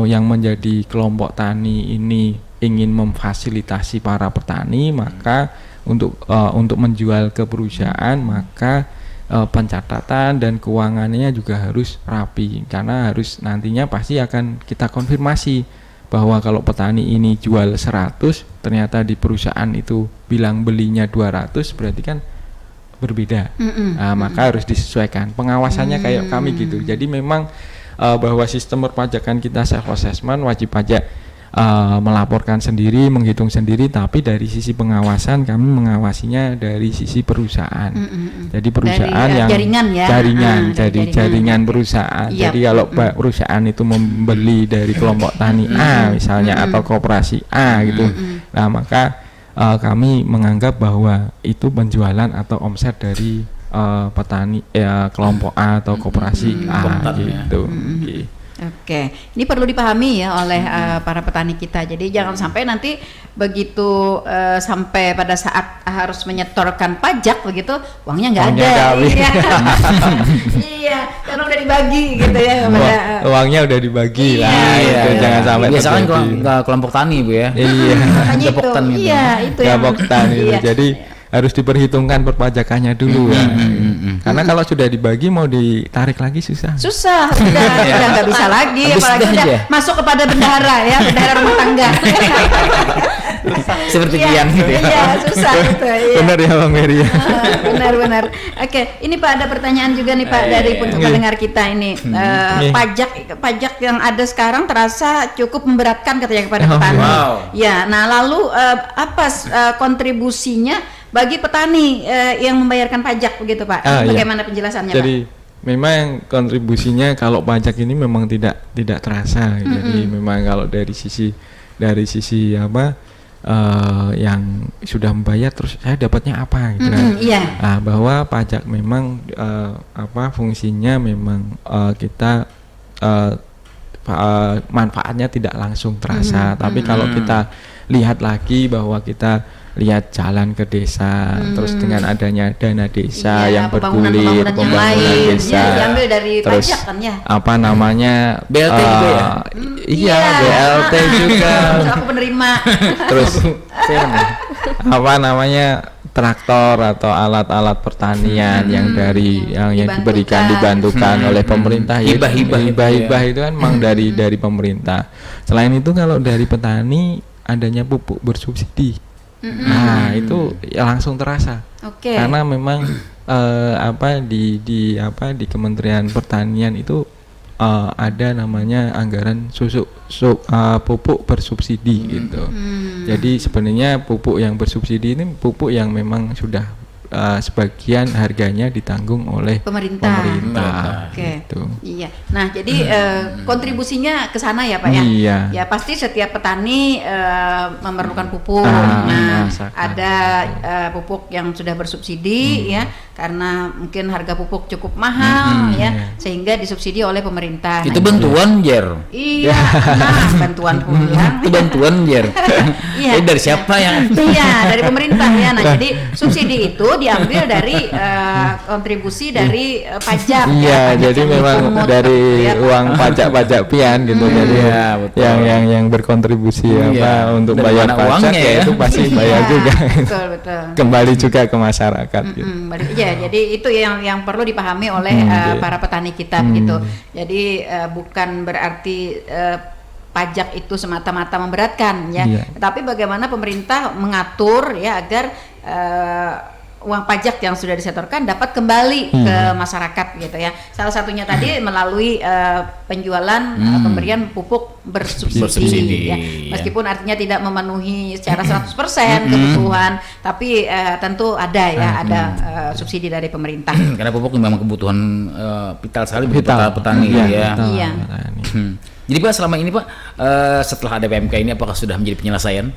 Speaker 2: yang menjadi kelompok tani ini ingin memfasilitasi para petani, maka untuk menjual ke perusahaan, maka pencatatan dan keuangannya juga harus rapi, karena harus nantinya pasti akan kita konfirmasi bahwa kalau petani ini jual 100, ternyata di perusahaan itu bilang belinya 200, berarti kan berbeda. Maka harus disesuaikan pengawasannya kayak kami gitu. Jadi memang bahwa sistem perpajakan kita self assessment, wajib pajak melaporkan sendiri, menghitung sendiri, tapi dari sisi pengawasan kami mengawasinya dari sisi perusahaan. Jadi perusahaan
Speaker 1: dari,
Speaker 2: yang jaringan
Speaker 1: ya.
Speaker 2: perusahaan. Jadi kalau perusahaan itu membeli dari kelompok tani A misalnya atau koperasi A gitu, nah maka kami menganggap bahwa itu penjualan atau omset dari petani kelompok A atau koperasi A gitu.
Speaker 1: Oke, ini perlu dipahami ya oleh para petani kita. Jadi jangan sampai nanti begitu sampai pada saat harus menyetorkan pajak begitu, uangnya nggak ada. Iya, karena udah dibagi gitu ya.
Speaker 2: Uangnya udah dibagi lah. Jangan sampai.
Speaker 3: Biasanya kan kelompok tani Bu ya.
Speaker 2: Iya.
Speaker 3: Kelompok tani.
Speaker 1: Iya, itu
Speaker 2: kelompok tani. Jadi harus diperhitungkan perpajakannya dulu ya. Karena kalau sudah dibagi mau ditarik lagi susah.
Speaker 1: Susah, udah nggak bisa lagi,
Speaker 3: Habis
Speaker 1: apalagi
Speaker 3: dah
Speaker 1: udah
Speaker 3: aja.
Speaker 1: masuk kepada bendahara ya, bendahara rumah tangga.
Speaker 3: Seperti
Speaker 1: Iya,
Speaker 3: Kian gitu ya.
Speaker 1: Iya, susah gitu. Iya.
Speaker 2: Benar ya Bang Mary ya.
Speaker 1: Benar-benar. Oke, ini Pak ada pertanyaan juga nih Pak dari untuk pendengar kita ini. Pajak yang ada sekarang terasa cukup memberatkan katanya kepada petani.
Speaker 3: Wow.
Speaker 1: Ya, nah lalu apa kontribusinya bagi petani yang membayarkan pajak begitu Pak?
Speaker 2: Iya.
Speaker 1: Bagaimana penjelasannya
Speaker 2: Jadi memang kontribusinya kalau pajak ini memang tidak terasa. Jadi memang kalau dari sisi apa yang sudah membayar terus saya dapatnya apa gitu kan.
Speaker 1: Iya.
Speaker 2: Bahwa pajak memang apa fungsinya memang kita manfaatnya tidak langsung terasa, tapi kalau kita lihat lagi bahwa kita lihat jalan ke desa, terus dengan adanya dana desa
Speaker 1: Iya,
Speaker 2: yang
Speaker 1: pembangunan
Speaker 2: bergulir,
Speaker 1: yang lain,
Speaker 2: desa,
Speaker 1: ya, diambil dari
Speaker 2: terus
Speaker 1: pajak kan ya.
Speaker 2: apa namanya
Speaker 3: BLT juga ya?
Speaker 2: Iya, BLT juga.
Speaker 1: Aku penerima.
Speaker 2: Terus apa namanya traktor atau alat-alat pertanian yang dibantukan oleh pemerintah. Hibah itu kan memang dari pemerintah. Selain itu kalau dari petani adanya pupuk bersubsidi. Nah, itu ya langsung terasa.
Speaker 1: Oke.
Speaker 2: Karena memang di Kementerian Pertanian itu ada namanya anggaran pupuk bersubsidi gitu. Jadi sebenarnya pupuk yang bersubsidi ini pupuk yang memang sudah sebagian harganya ditanggung oleh
Speaker 1: pemerintah. Oke.
Speaker 2: Gitu.
Speaker 1: Iya. Nah, jadi kontribusinya ke sana ya, Pak ya.
Speaker 2: Iya.
Speaker 1: Ya pasti setiap petani memerlukan pupuk.
Speaker 2: Merasakan.
Speaker 1: Ada pupuk yang sudah bersubsidi ya, karena mungkin harga pupuk cukup mahal ya, sehingga disubsidi oleh pemerintah.
Speaker 3: Itu
Speaker 1: Nah,
Speaker 3: bantuan Jer.
Speaker 1: iya, nah bantuan pulang.
Speaker 3: Itu bantuan Jer.
Speaker 1: Iya.
Speaker 3: Jadi dari siapa yang?
Speaker 1: Iya, dari pemerintah ya. Nah, jadi subsidi itu diambil dari kontribusi dari pajak.
Speaker 2: Iya,
Speaker 1: ya,
Speaker 2: jadi
Speaker 1: pajak
Speaker 2: memang
Speaker 1: dipungut
Speaker 2: dari
Speaker 1: ya, Pak.
Speaker 2: uang pajak pian gitu. Jadi
Speaker 3: Iya, betul.
Speaker 2: yang berkontribusi
Speaker 3: Iya,
Speaker 2: untuk
Speaker 3: dari
Speaker 2: bayar
Speaker 3: mana
Speaker 2: pajak
Speaker 3: uangnya
Speaker 2: ya
Speaker 3: ya?
Speaker 2: itu pasti bayar
Speaker 1: Iya,
Speaker 2: juga.
Speaker 1: Betul.
Speaker 2: Kembali juga ke masyarakat gitu.
Speaker 1: Iya, jadi itu yang perlu dipahami oleh para petani kita gitu. Jadi bukan berarti pajak itu semata-mata memberatkan ya,
Speaker 2: Iya.
Speaker 1: tapi bagaimana pemerintah mengatur ya agar uang pajak yang sudah disetorkan dapat kembali ke masyarakat gitu ya. Salah satunya tadi melalui penjualan pemberian pupuk bersubsidi ya. Meskipun artinya tidak memenuhi secara 100% kebutuhan, tapi tentu ada ya, ada subsidi dari pemerintah.
Speaker 3: Karena pupuk memang kebutuhan vital sekali bagi
Speaker 2: Vital.
Speaker 3: petani
Speaker 2: Iya,
Speaker 3: ya.
Speaker 2: vital.
Speaker 1: Iya.
Speaker 2: Petani.
Speaker 3: Jadi Pak selama ini Pak setelah ada PMK ini apakah sudah menjadi penyelesaian?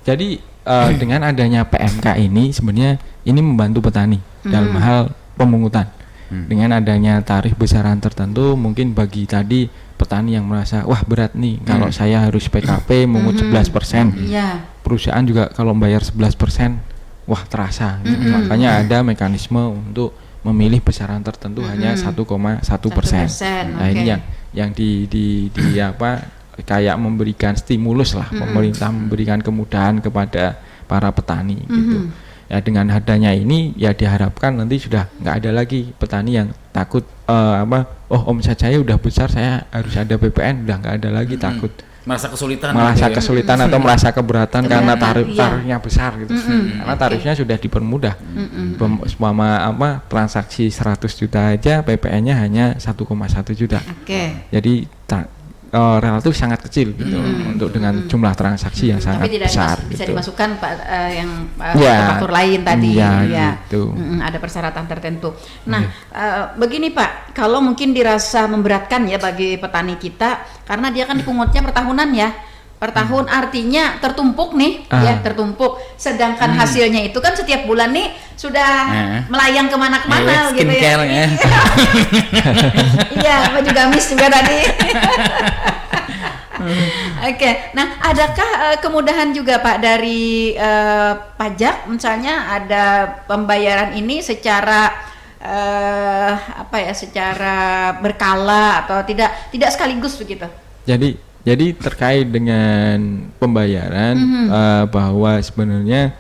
Speaker 2: Jadi dengan adanya PMK ini sebenarnya ini membantu petani dalam hal pemungutan. Dengan adanya tarif besaran tertentu, mungkin bagi tadi petani yang merasa wah berat nih kalau saya harus PKP mungut 11%.
Speaker 1: Iya.
Speaker 2: Perusahaan juga kalau membayar 11%, wah terasa. Makanya ada mekanisme untuk memilih besaran tertentu hanya 1,1%. Nah, ini yang di apa kayak memberikan stimulus lah, pemerintah memberikan kemudahan kepada para petani gitu. Ya dengan adanya ini ya diharapkan nanti sudah nggak ada lagi petani yang takut omset saya udah besar saya harus ada PPN, udah nggak ada lagi takut
Speaker 3: Merasa kesulitan
Speaker 2: atau merasa keberatan karena tarifnya
Speaker 1: iya.
Speaker 2: besar gitu. Karena tarifnya sudah dipermudah. Selama transaksi 100 juta aja PPN-nya hanya 1,1 juta.
Speaker 1: Oke.
Speaker 2: Jadi relatif sangat kecil gitu untuk dengan jumlah transaksi yang sangat
Speaker 1: Tapi tidak
Speaker 2: besar
Speaker 1: bisa
Speaker 2: gitu.
Speaker 1: dimasukkan Pak yang
Speaker 2: Ya,
Speaker 1: faktor lain tadi
Speaker 2: iya,
Speaker 1: ya.
Speaker 2: gitu.
Speaker 1: Ada persyaratan tertentu. Nah, begini Pak, kalau mungkin dirasa memberatkan ya bagi petani kita karena dia kan dipungutnya per tahunan ya. Per tahun artinya tertumpuk nih ya, tertumpuk. Sedangkan hasilnya itu kan setiap bulan nih sudah melayang kemana-kemana gitu ya.
Speaker 3: skincare-nya.
Speaker 1: Iya, baju gamis juga tadi. Oke, nah adakah kemudahan juga Pak dari pajak, misalnya ada pembayaran ini secara secara berkala atau tidak sekaligus begitu?
Speaker 2: Jadi terkait dengan pembayaran bahwa sebenarnya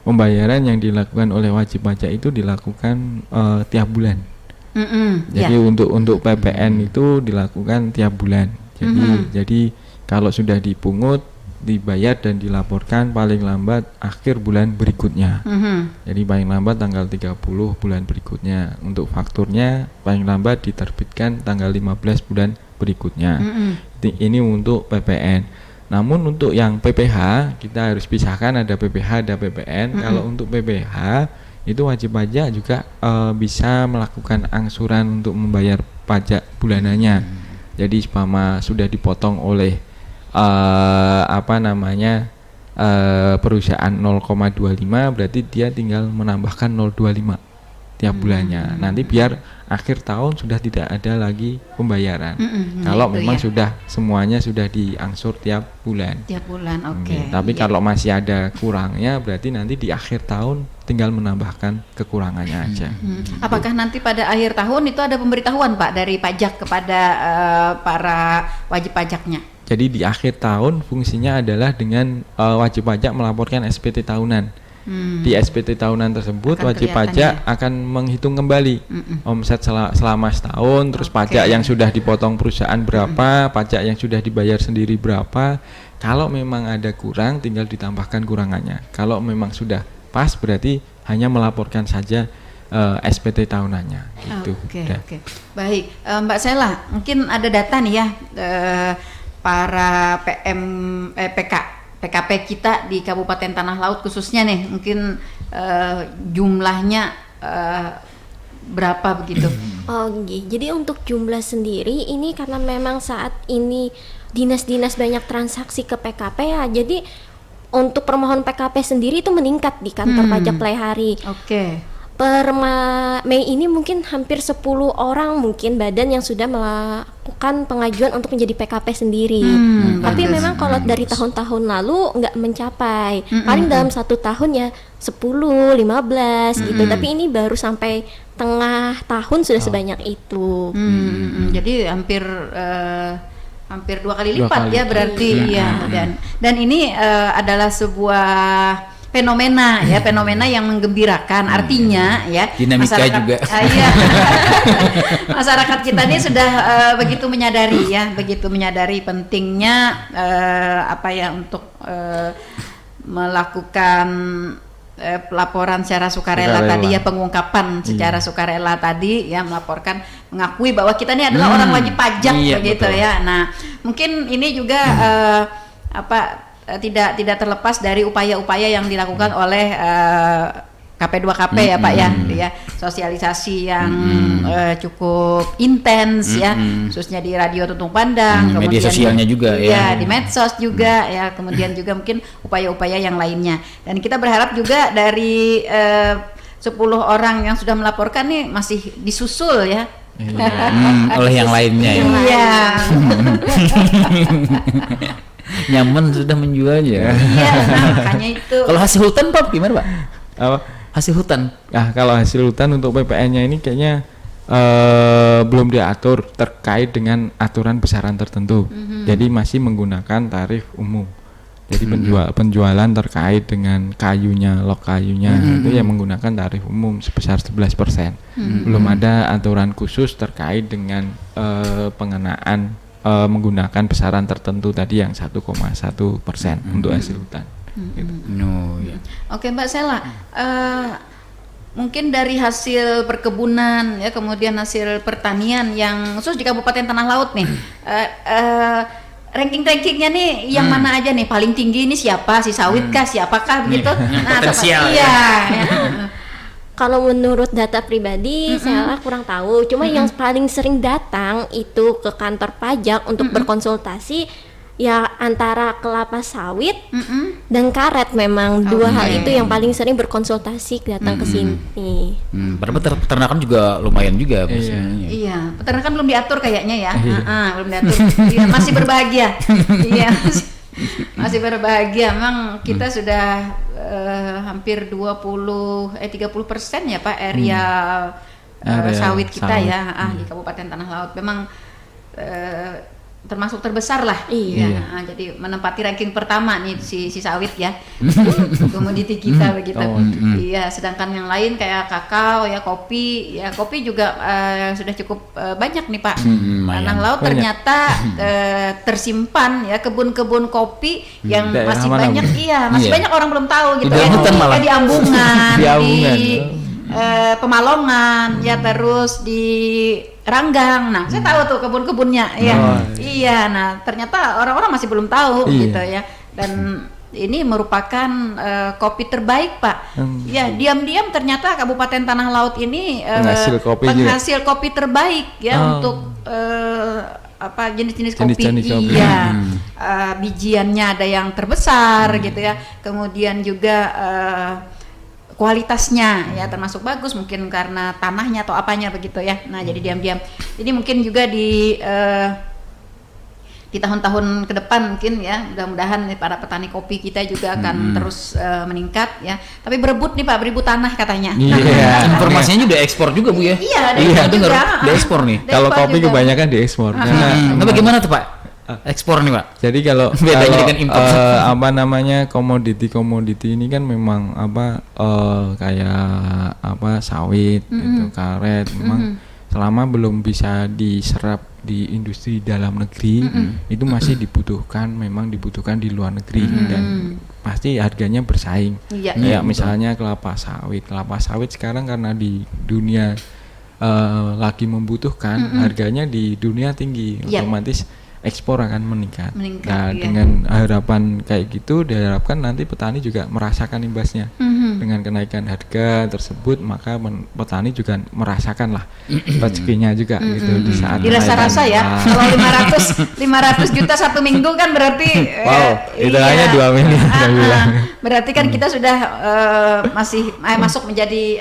Speaker 2: pembayaran yang dilakukan oleh wajib pajak itu dilakukan tiap bulan. Jadi untuk PPN itu dilakukan tiap bulan. Jadi kalau sudah dipungut, dibayar dan dilaporkan paling lambat akhir bulan berikutnya. Jadi paling lambat tanggal 30 bulan berikutnya. Untuk fakturnya paling lambat diterbitkan tanggal 15 bulan berikutnya. Ini untuk PPN. Namun untuk yang PPH kita harus pisahkan, ada PPH ada PPN. Kalau untuk PPH itu wajib pajak juga bisa melakukan angsuran untuk membayar pajak bulanannya. Jadi umpama sudah dipotong oleh perusahaan 0,25, berarti dia tinggal menambahkan 0,25 tiap bulannya. Nanti biar akhir tahun sudah tidak ada lagi pembayaran. Kalau memang sudah semuanya sudah diangsur tiap bulan.
Speaker 1: Tiap bulan, oke.
Speaker 2: Tapi kalau masih ada kurangnya, berarti nanti di akhir tahun tinggal menambahkan kekurangannya aja.
Speaker 1: Apakah nanti pada akhir tahun itu ada pemberitahuan Pak dari pajak kepada para wajib pajaknya?
Speaker 2: Jadi di akhir tahun fungsinya adalah dengan wajib pajak melaporkan SPT tahunan. Di SPT tahunan tersebut wajib pajak akan menghitung kembali omset selama setahun, terus pajak yang sudah dipotong perusahaan berapa, pajak yang sudah dibayar sendiri berapa. Kalau memang ada kurang, tinggal ditambahkan kurangannya. Kalau memang sudah pas, berarti hanya melaporkan saja SPT tahunannya gitu.
Speaker 1: Oke. Baik, Mbak Sela, mungkin ada data nih ya para PKP kita di Kabupaten Tanah Laut khususnya nih, mungkin jumlahnya berapa begitu?
Speaker 4: Jadi untuk jumlah sendiri ini karena memang saat ini dinas-dinas banyak transaksi ke PKP ya, jadi untuk permohonan PKP sendiri itu meningkat di kantor pajak Playhari. Per Mei ini mungkin hampir 10 orang mungkin badan yang sudah melakukan pengajuan untuk menjadi PKP sendiri. Tapi memang kalau dari tahun-tahun lalu nggak mencapai. Paling dalam 1 tahun ya 10, 15 gitu. Tapi ini baru sampai tengah tahun sudah sebanyak itu.
Speaker 1: Jadi hampir 2 kali lipat ya berarti ya. Dan ini adalah sebuah fenomena yang menggembirakan, artinya ya
Speaker 3: dinamika
Speaker 1: masyarakat,
Speaker 3: juga
Speaker 1: masyarakat kita ini sudah begitu menyadari pentingnya untuk melakukan pelaporan secara sukarela tadi ya, pengungkapan secara sukarela tadi ya, mengakui bahwa kita ini adalah orang wajib pajak begitu ya. Nah, mungkin ini juga tidak terlepas dari upaya-upaya yang dilakukan oleh KP2KP ya Pak ya, sosialisasi yang cukup intens ya, khususnya di Radio Tuntung Pandang, kemudian
Speaker 3: media sosialnya juga ya,
Speaker 1: di medsos juga ya, kemudian juga mungkin upaya-upaya yang lainnya. Dan kita berharap juga dari 10 orang yang sudah melaporkan nih masih disusul ya.
Speaker 3: Oleh yang lainnya ya.
Speaker 1: Iya.
Speaker 3: Nyaman sudah menjualnya.
Speaker 1: Iya, makanya itu.
Speaker 3: Kalau hasil hutan Pak gimana Pak?
Speaker 2: Apa?
Speaker 3: Hasil hutan.
Speaker 2: Kalau hasil hutan untuk PPN-nya ini kayaknya belum diatur terkait dengan aturan besaran tertentu. Jadi masih menggunakan tarif umum. Jadi penjualan terkait dengan kayunya, log kayunya itu yang menggunakan tarif umum sebesar 11%. Belum ada aturan khusus terkait dengan pengenaan menggunakan besaran tertentu tadi yang 1,1% untuk hasil hutan. Gitu.
Speaker 1: Oke Mbak Sela, mungkin dari hasil perkebunan ya, kemudian hasil pertanian yang khusus di Kabupaten Tanah Laut nih, ranking-rankingnya nih yang mana aja nih paling tinggi, ini siapa, si sawit kah, siapakah begitu?
Speaker 3: Potensial
Speaker 1: ya.
Speaker 4: Kalau menurut data pribadi saya kurang tahu, cuma yang paling sering datang itu ke kantor pajak untuk berkonsultasi ya antara kelapa sawit dan karet. Memang dua hal itu yang paling sering berkonsultasi datang ke sini.
Speaker 3: Peternakan juga lumayan juga
Speaker 1: Iya, peternakan belum diatur kayaknya ya. Belum diatur. Iya, masih berbahagia. Iya. Masih berbahagia. Memang kita sudah hampir 30% ya Pak area sawit kita sawit. Ya di Kabupaten Tanah Laut. Memang termasuk terbesar lah.
Speaker 4: Iya.
Speaker 1: Nah, jadi menempati ranking pertama nih si sawit ya. Komoditi kita begitu. Iya, sedangkan yang lain kayak kakao ya, kopi juga sudah cukup banyak nih Pak. Tanah laut ternyata tersimpan ya kebun-kebun kopi yang
Speaker 2: daerah
Speaker 1: masih
Speaker 2: mana,
Speaker 1: banyak.
Speaker 2: Bu?
Speaker 1: Iya, masih
Speaker 3: Iya.
Speaker 1: banyak orang belum tahu gitu
Speaker 3: Di dalam hutan malah.
Speaker 1: Di Ambungan,
Speaker 2: Di Ambungan.
Speaker 1: Pemalongan ya, terus di Ranggang. Nah, saya tahu tuh kebun-kebunnya ya.
Speaker 2: Oh,
Speaker 1: Iya, nah ternyata orang-orang masih belum tahu
Speaker 2: Iya.
Speaker 1: gitu ya. Dan ini merupakan kopi terbaik, Pak. Ya, diam-diam ternyata Kabupaten Tanah Laut ini
Speaker 2: Penghasil kopi juga.
Speaker 1: penghasil kopi terbaik ya untuk jenis-jenis kopi.
Speaker 2: Jenis-jenis kopi.
Speaker 1: Iya. Bijiannya ada yang terbesar gitu ya. Kemudian juga kualitasnya ya termasuk bagus, mungkin karena tanahnya atau apanya begitu ya. Nah, jadi diam-diam. Jadi mungkin juga di tahun-tahun ke depan mungkin ya, mudah-mudahan nih para petani kopi kita juga akan terus meningkat ya. Tapi berebut nih Pak, berebut tanah katanya.
Speaker 2: Iya.
Speaker 3: Informasinya juga ekspor juga Bu ya.
Speaker 1: Iya,
Speaker 3: Iya,
Speaker 1: juga.
Speaker 3: dengar. Diekspor nih.
Speaker 2: Kalau
Speaker 1: Diekspor
Speaker 2: kopi
Speaker 1: juga.
Speaker 2: kebanyakan diekspor. Karena
Speaker 3: Nah, bagaimana tuh Pak? Ekspor nih Pak.
Speaker 2: jadi kalau
Speaker 3: Bedanya
Speaker 2: kalau,
Speaker 3: dengan impor.
Speaker 2: apa namanya komoditi ini kan memang kayak sawit gitu, karet, memang selama belum bisa diserap di industri dalam negeri itu masih dibutuhkan di luar negeri dan pasti harganya bersaing.
Speaker 1: Iya.
Speaker 2: Kayak misalnya kelapa sawit sekarang karena di dunia lagi membutuhkan, harganya di dunia tinggi,
Speaker 1: Iya.
Speaker 2: otomatis ekspor akan meningkat.
Speaker 1: iya.
Speaker 2: Nah, dengan harapan kayak gitu diharapkan nanti petani juga merasakan imbasnya. Dengan kenaikan harga tersebut, maka petani juga merasakan lah rezekinya juga gitu di saat
Speaker 1: Dirasa-rasa ya.
Speaker 2: kenaikan.
Speaker 1: Kalau 500 juta satu minggu kan berarti
Speaker 2: Wow, itu hanya 2 miliar, saya bilang.
Speaker 1: Berarti kan kita sudah masih masuk menjadi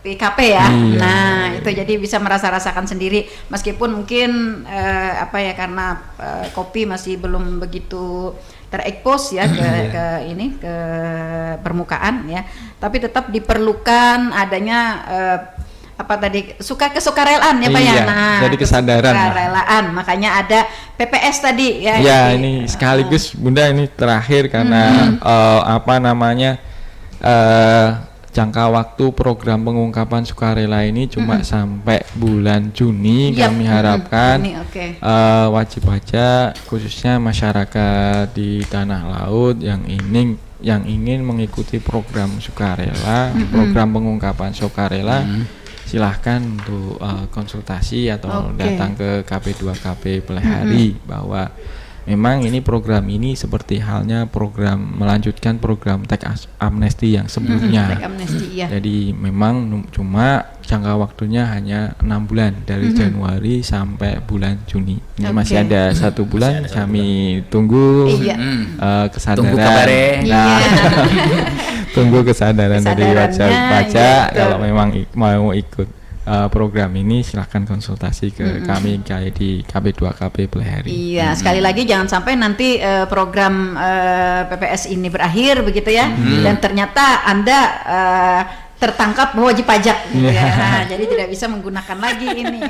Speaker 1: PKP ya.
Speaker 2: Iya.
Speaker 1: Nah, itu jadi bisa merasa-rasakan sendiri meskipun mungkin karena kopi masih belum begitu terekspos ya ke permukaan ya. Tapi tetap diperlukan adanya kesukarelaan ya Pak ya.
Speaker 2: Iya,
Speaker 1: Nah,
Speaker 2: jadi kesadaran lah.
Speaker 1: kesukarelaan. Makanya ada PPS tadi ya.
Speaker 2: Ya,
Speaker 1: Jadi,
Speaker 2: ini sekaligus Bunda ini terakhir karena jangka waktu program pengungkapan sukarela ini cuma sampai bulan Juni.
Speaker 1: Yap.
Speaker 2: Kami harapkan
Speaker 1: Ini oke.
Speaker 2: wajib pajak khususnya masyarakat di Tanah Laut yang ingin mengikuti program sukarela, program pengungkapan sukarela, silahkan untuk konsultasi atau
Speaker 1: Oke.
Speaker 2: datang ke KP2KP Pelehari bahwa memang ini program ini seperti halnya program melanjutkan program tax amnesty yang sebelumnya.
Speaker 1: Tax amnesty, iya.
Speaker 2: Jadi memang cuma jangka waktunya hanya 6 bulan dari Januari sampai bulan Juni. Ini
Speaker 1: Oke.
Speaker 2: masih ada 1 bulan. Kami tunggu
Speaker 1: Iya.
Speaker 2: kesadaran.
Speaker 3: Tunggu kabarnya.
Speaker 2: Nah,
Speaker 1: Iya.
Speaker 2: tunggu kesadaran dari wajib
Speaker 1: Kesadarannya,
Speaker 2: pajak.
Speaker 1: iya, betul.
Speaker 2: Kalau memang mau ikut program ini, silahkan konsultasi ke kami kayak di KP2KP Pelehari.
Speaker 1: Iya, sekali lagi jangan sampai nanti program PPS ini berakhir begitu ya, dan ternyata Anda tertangkap wajib pajak gitu ya. Nah, jadi tidak bisa menggunakan lagi ini.